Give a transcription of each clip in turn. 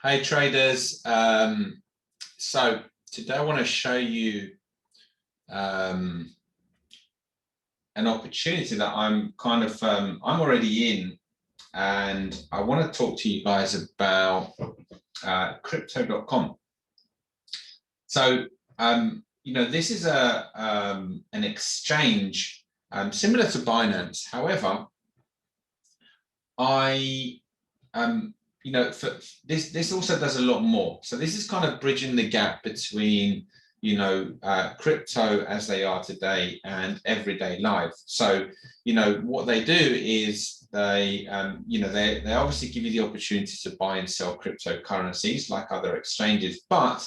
Hey traders, so today I want to show you an opportunity that I'm I'm already in, and I want to talk to you guys about crypto.com. So this is an exchange similar to Binance. However, this also does a lot more. So this is kind of bridging the gap between crypto as they are today and everyday life. So what they do is they obviously give you the opportunity to buy and sell cryptocurrencies like other exchanges, but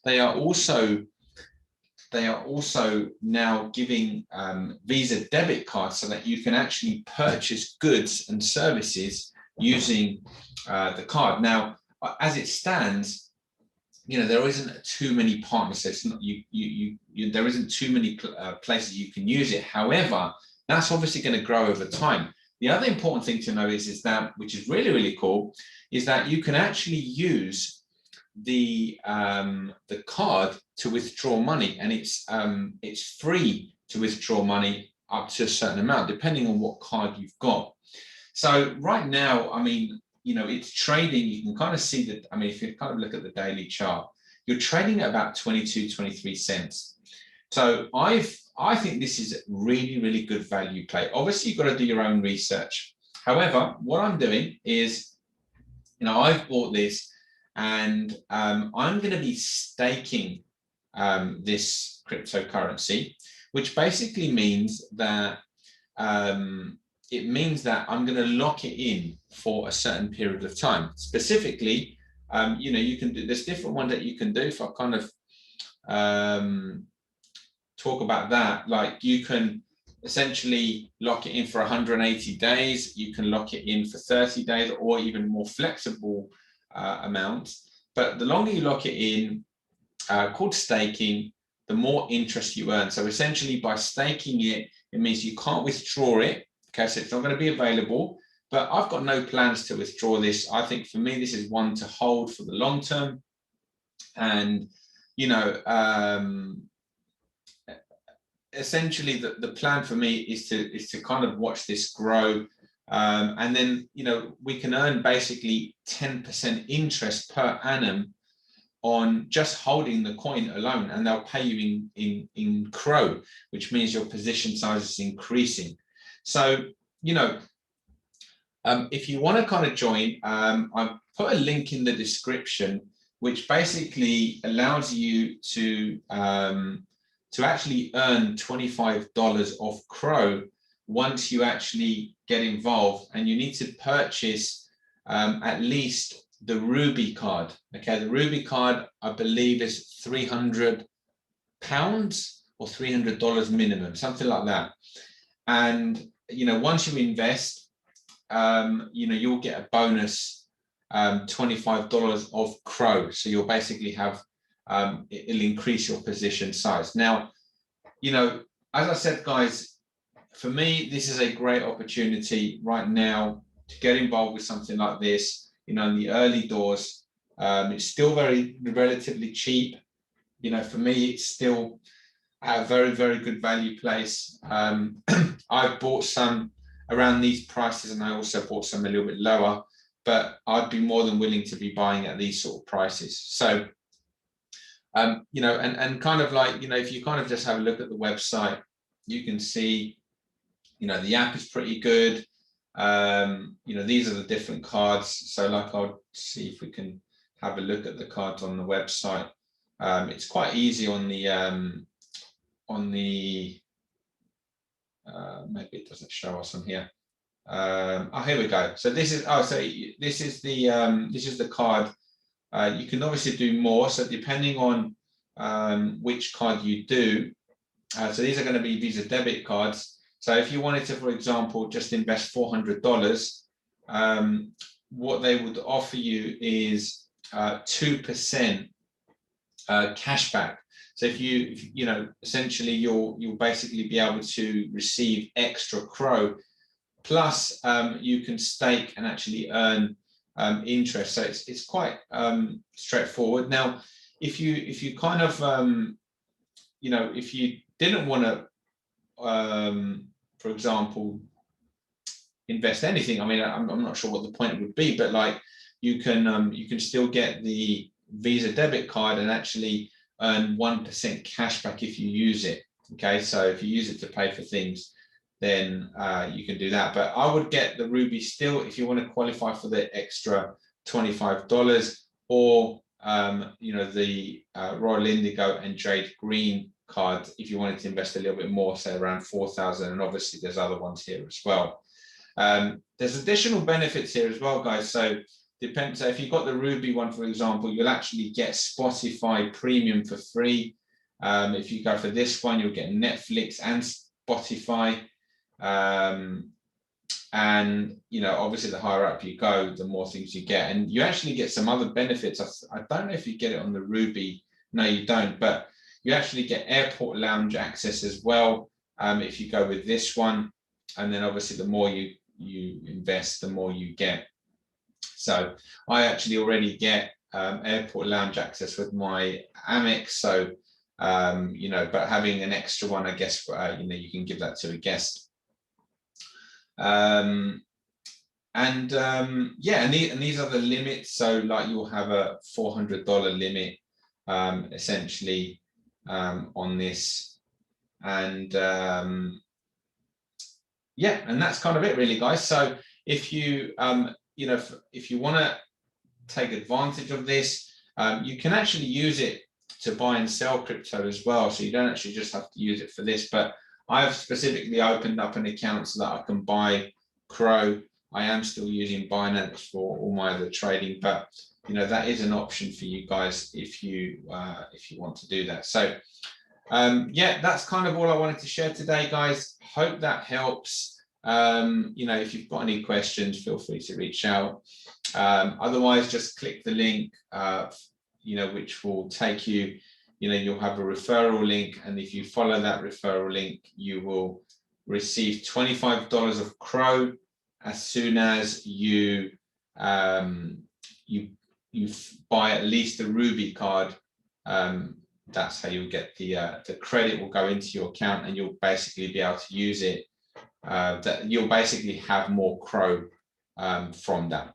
they are also now giving Visa debit cards so that you can actually purchase goods and services using the card. Now, as it stands, there isn't too many partners. So it's not there isn't too many places you can use it. However, that's obviously going to grow over time. The other important thing to know is that, which is really, really cool, is that you can actually use the card to withdraw money, and it's free to withdraw money up to a certain amount, depending on what card you've got. So right now, it's trading. You can kind of see that. If you kind of look at the daily chart, you're trading at about 22, 23 cents. So I think this is a really, really good value play. Obviously, you've got to do your own research. However, what I'm doing is, I've bought this, and I'm going to be staking this cryptocurrency, which basically means that I'm going to lock it in for a certain period of time. Specifically, you can do, there's different ones that you can do. If I kind of talk about that, like you can essentially lock it in for 180 days. You can lock it in for 30 days, or even more flexible amounts. But the longer you lock it in, called staking, the more interest you earn. So essentially, by staking it, it means you can't withdraw it. Okay, so it's not going to be available. But I've got no plans to withdraw this. I think for me, this is one to hold for the long term. And essentially, the plan for me is to kind of watch this grow. And then, we can earn basically 10% interest per annum on just holding the coin alone, and they'll pay you in CRO, which means your position size is increasing. So, if you want to kind of join, I've put a link in the description, which basically allows you to actually earn $25 off CRO once you actually get involved, and you need to purchase at least the Ruby card. Okay, the Ruby card, I believe, is £300 or $300 minimum, something like that. And once you invest, you'll get a bonus $25 of CRO. So you'll basically have it'll increase your position size. Now, as I said, guys, for me, this is a great opportunity right now to get involved with something like this. In the early doors, it's still relatively cheap. For me, it's still a very, very good value place. I've bought some around these prices, and I also bought some a little bit lower, but I'd be more than willing to be buying at these sort of prices. So, and kind of like, if you kind of just have a look at the website, you can see, the app is pretty good. These are the different cards. So like, I'll see if we can have a look at the cards on the website. It's quite easy on the maybe it doesn't show us on here. Here we go. So this is the card. You can obviously do more. So depending on which card you do, so these are going to be Visa debit cards. So if you wanted to, for example, just invest $400, what they would offer you is 2% cashback. So if essentially you'll basically be able to receive extra CRO, plus you can stake and actually earn interest. So it's quite straightforward. Now, if you kind of if you didn't want to, for example, invest anything, I mean, I'm not sure what the point would be, but like you can still get the Visa debit card and actually earn 1% cash back if you use it. Okay, so if you use it to pay for things, then you can do that. But I would get the Ruby still if you want to qualify for the extra $25, or the Royal Indigo and Jade Green card if you wanted to invest a little bit more, say around 4,000. And obviously there's other ones here as well. There's additional benefits here as well, guys. So depends. So if you've got the Ruby one, for example, you'll actually get Spotify Premium for free. If you go for this one, you'll get Netflix and Spotify. And obviously the higher up you go, the more things you get, and you actually get some other benefits. I don't know if you get it on the Ruby. No, you don't, but you actually get airport lounge access as well if you go with this one. And then obviously the more you invest, the more you get. So I actually already get airport lounge access with my Amex. So but having an extra one, I guess you can give that to a guest. And these are the limits. So like you'll have a $400 limit essentially on this, and and that's kind of it really, guys. So if you if you want to take advantage of this, you can actually use it to buy and sell crypto as well. So you don't actually just have to use it for this, but I've specifically opened up an account so that I can buy Crow. I am still using Binance for all my other trading, but that is an option for you guys if you want to do that. So that's kind of all I wanted to share today, guys. Hope that helps. If you've got any questions, feel free to reach out. Otherwise, just click the link, which will take you. You'll have a referral link, and if you follow that referral link, you will receive $25 of Crow as soon as you buy at least the Ruby card. That's how you'll get the credit will go into your account, and you'll basically be able to use it. That you'll basically have more Crow from that.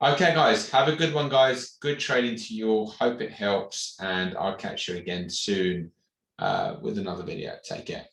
Okay, guys, have a good one, guys. Good trading to you all. Hope it helps, and I'll catch you again soon with another video. Take care.